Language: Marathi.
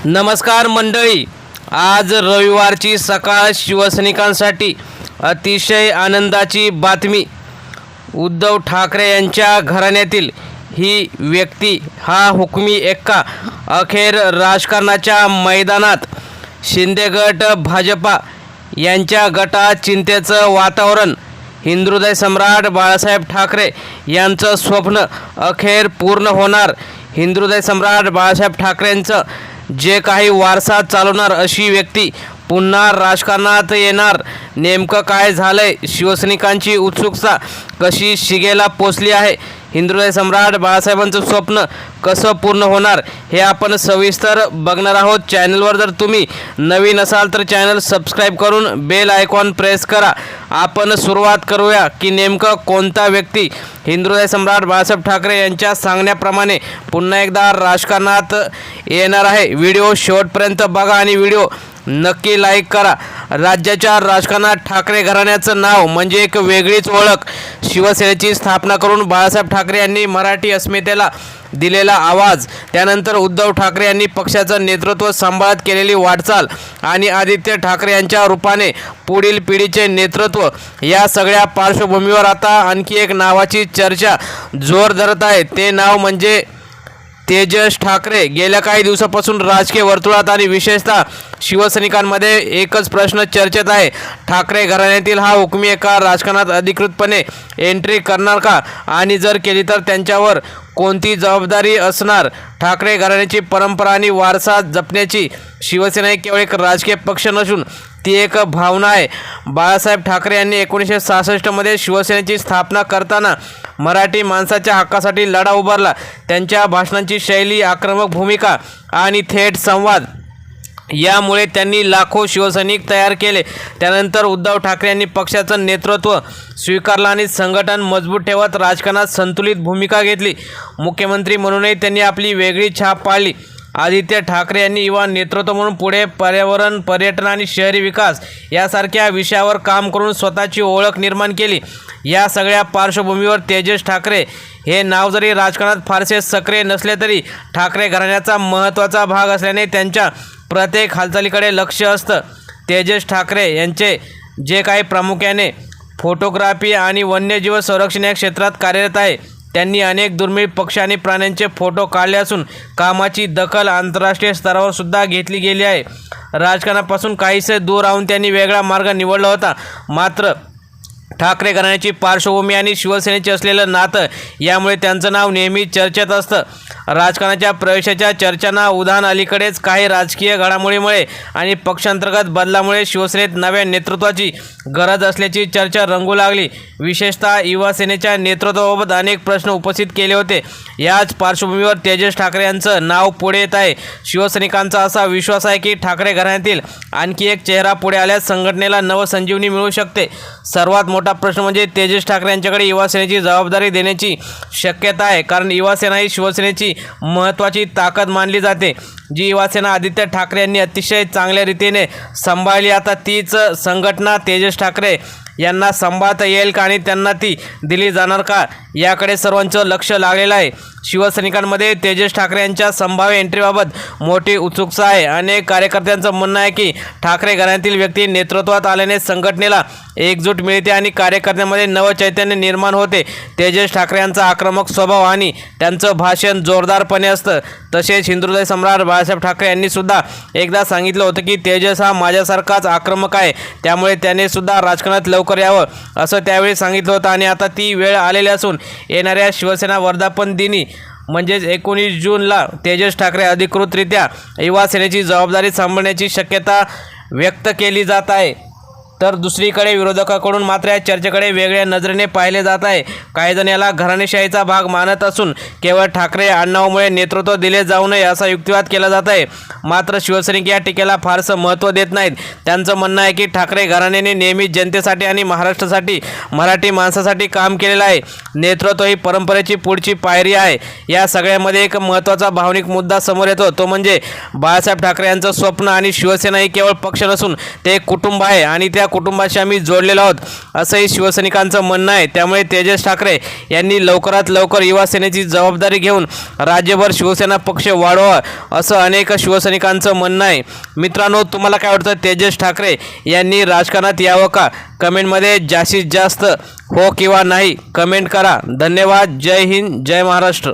नमस्कार मंडळी, आज रविवारची सकाळ शिवसैनिकांसाठी अतिशय आनंदाची बातमी. उद्धव ठाकरे यांच्या घराण्यातील ही व्यक्ती हा हुकमी एक्का अखेर राजकारणाच्या मैदानात. शिंदे गट भाजपा यांच्या गटात चिंतेचं वातावरण. हिंदुहृदय सम्राट बाळासाहेब ठाकरे यांचं स्वप्न अखेर पूर्ण होणार. हिंदुहृदय सम्राट बाळासाहेब ठाकरेंचं जे काही वारसा चालवणार अशी व्यक्ती पुन्हा राजकारणात येणार. नेमकं काय झालंय? शिवसैनिकांची उत्सुकता कशी शिगेला पोचली आहे? हिंदुहृदय सम्राट बाळासाहेबांचं स्वप्न कसं पूर्ण होणार हे आपण सविस्तर बघणार आहोत. चॅनलवर जर तुम्ही नवीन असाल तर चॅनल सबस्क्राईब करून बेल आयकॉन प्रेस करा. आपण सुरुवात करूया की नेमकं कोणता व्यक्ती हिंदुहृदय सम्राट बाळासाहेब ठाकरे यांच्या सांगण्याप्रमाणे पुन्हा एकदा राजकारणात येणार आहे. व्हिडिओ शेवटपर्यंत बघा आणि व्हिडिओ नक्की लाईक करा. राज्याच्या राजकारणात ठाकरे घराण्याचं नाव म्हणजे एक वेगळीच ओळख. शिवसेनेची स्थापना करून बाळासाहेब ठाकरे यांनी मराठी अस्मितेला दिलेला आवाज, त्यानंतर उद्धव ठाकरे यांनी पक्षाचं नेतृत्व सांभाळत केलेली वाटचाल आणि आदित्य ठाकरे यांच्या रूपाने पुढील पिढीचे नेतृत्व, या सगळ्या पार्श्वभूमीवर आता आणखी एक नावाची चर्चा जोर धरत आहे. ते नाव म्हणजे तेजस ठाकरे. गेल्या काही दिवसापासून राजकीय वर्तुळात आणि विशेषतः शिवसैनिकांमध्ये एकच प्रश्न चर्चेत आहे. ठाकरे घराण्यातील हा हुकमी एका राजकारणात अधिकृतपणे एंट्री करणार का? आणि जर केली तर त्यांच्यावर कोणती जबाबदारी असणार? ठाकरे घराण्याची परंपरा आणि वारसा जपण्याची शिवसेना ही केवळ एक राजकीय पक्ष नसून ती एक भावना आहे. बाळासाहेब ठाकरे यांनी 1966 मध्ये शिवसेनेची स्थापना करताना मराठी माणसाच्या हक्कासाठी लढा उभारला. त्यांच्या भाषणांची शैली, आक्रमक भूमिका आणि थेट संवाद यामुळे त्यांनी लाखो शिवसैनिक तयार केले. त्यानंतर उद्धव ठाकरे यांनी पक्षाचं नेतृत्व स्वीकारलं आणि संघटन मजबूत ठेवत राजकारणात संतुलित भूमिका घेतली. मुख्यमंत्री म्हणूनही त्यांनी आपली वेगळी छाप पाडली. आदित्य ठाकरे यांनी युवा नेतृत्व म्हणून पुढे पर्यावरण, पर्यटन आणि शहरी विकास यासारख्या विषयावर काम करून स्वतःची ओळख निर्माण केली. या सगळ्या पार्श्वभूमीवर तेजस ठाकरे हे नाव जरी राजकारणात फारसे सक्रिय नसले तरी ठाकरे घराण्याचा महत्त्वाचा भाग असल्याने त्यांच्या प्रत्येक हालचालीकडे लक्ष असतं. तेजस ठाकरे यांचे जे काही प्रामुख्याने फोटोग्राफी आणि वन्यजीव संरक्षण या क्षेत्रात कार्यरत आहे. त्यांनी अनेक दुर्मिळ पक्षी आणि प्राण्यांचे फोटो काढले असून कामाची दखल आंतरराष्ट्रीय स्तरावर सुद्धा घेतली गेली आहे. राजकारणापासून काहीसे दूर राहून त्यांनी वेगळा मार्ग निवडला होता. मात्र ठाकरे घराण्याची पार्श्वभूमी आणि शिवसेनेचे असलेलं नातं यामुळे त्यांचं नाव नेहमी चर्चेत असतं. राजकारणाच्या प्रवेशाच्या चर्चांना उधाण अलीकडेच काही राजकीय घडामोडीमुळे आणि पक्षांतर्गत बदलामुळे शिवसेनेत नव्या नेतृत्वाची गरज असल्याची चर्चा रंगू लागली. विशेषतः युवा सेनेच्या नेतृत्वाबाबत अनेक प्रश्न उपस्थित केले होते. याच पार्श्वभूमीवर तेजस ठाकरे यांचं नाव पुढे येत आहे. शिवसैनिकांचा असा विश्वास आहे की ठाकरे घराण्यातील आणखी एक चेहरा पुढे आल्यास संघटनेला नवसंजीवनी मिळू शकते. सर्वात मोठा प्रश्न म्हणजे तेजस ठाकरे यांच्याकडे युवा सेनेची जबाबदारी देण्याची शक्यता आहे. कारण युवा सेना ही शिवसेनेची महत्त्वाची ताकद मानली जाते. जी युवा सेना आदित्य ठाकरे यांनी अतिशय चांगल्या रीतीने सांभाळली, आता तीच संघटना तेजस ठाकरे यांना सांभाळता येईल का आणि त्यांना ती दिली जाणार का याकडे सर्वांचं लक्ष लागलेलं आहे. शिवसैनिकांमध्ये तेजस ठाकरे यांच्या संभाव्य एंट्रीबाबत मोठी उत्सुकता आहे. अनेक कार्यकर्त्यांचं म्हणणं आहे की ठाकरे घराण्यातील व्यक्ती नेतृत्वात आल्याने संघटनेला एकजूट मिळते आणि कार्यकर्त्यांमध्ये नवचैतन्य निर्माण होते. तेजस ठाकरे यांचा आक्रमक स्वभाव आणि त्यांचं भाषण जोरदारपणे असतं. तसेच हिंदुहृदय सम्राट बाळासाहेब ठाकरे यांनी सुद्धा एकदा सांगितलं होतं की तेजस हा माझ्यासारखाच आक्रमक आहे, त्यामुळे त्याने सुद्धा राजकारणात लवकर यावं असं त्यावेळी सांगितलं होतं. आणि आता ती वेळ आलेली असून येणाऱ्या शिवसेना वर्धापन दिनी म्हणजेच 19 जूनला तेजस ठाकरे अधिकृतरित्या युवा सेनेची जबाबदारी सांभाळण्याची शक्यता व्यक्त केली जात आहे. तर दुसरीकडे विरोधकाकडून मात्र या चर्चेकडे वेगळ्या नजरेने पाहिले जात आहे. काही जण याला घराणेशाहीचा भाग मानत असून केवळ ठाकरे आडनावामुळे नेतृत्व दिले जाऊ नये असा युक्तिवाद केला जात आहे. मात्र शिवसैनिक या टीकेला फारसं महत्त्व देत नाहीत. त्यांचं म्हणणं आहे की ठाकरे घराण्याने नेहमी जनतेसाठी आणि महाराष्ट्रासाठी, मराठी माणसासाठी काम केलेलं आहे. नेतृत्व ही परंपरेची पुढची पायरी आहे. या सगळ्यामध्ये एक महत्त्वाचा भावनिक मुद्दा समोर येतो, तो म्हणजे बाळासाहेब ठाकरे यांचं स्वप्न. आणि शिवसेना ही केवळ पक्ष नसून ते एक कुटुंब आहे आणि त्या कुटुंबाशी आम्ही जोडलेलो आहोत असंही शिवसैनिकांचं म्हणणं आहे। त्यामुळे तेजस ठाकरे यांनी लवकरात लवकर युवा सेनेची जबाबदारी घेऊन राज्यभर शिवसेना पक्ष वाढवा असं अनेक शिवसैनिकांचं म्हणणं आहे। मित्रांनो, तुम्हाला काय वाटतं, तेजस ठाकरे यांनी राजकारणात यावं का? कमेंटमध्ये जास्तीत जास्त हो किंवा नाही कमेंट करा। धन्यवाद। जय हिंद, जय महाराष्ट्र।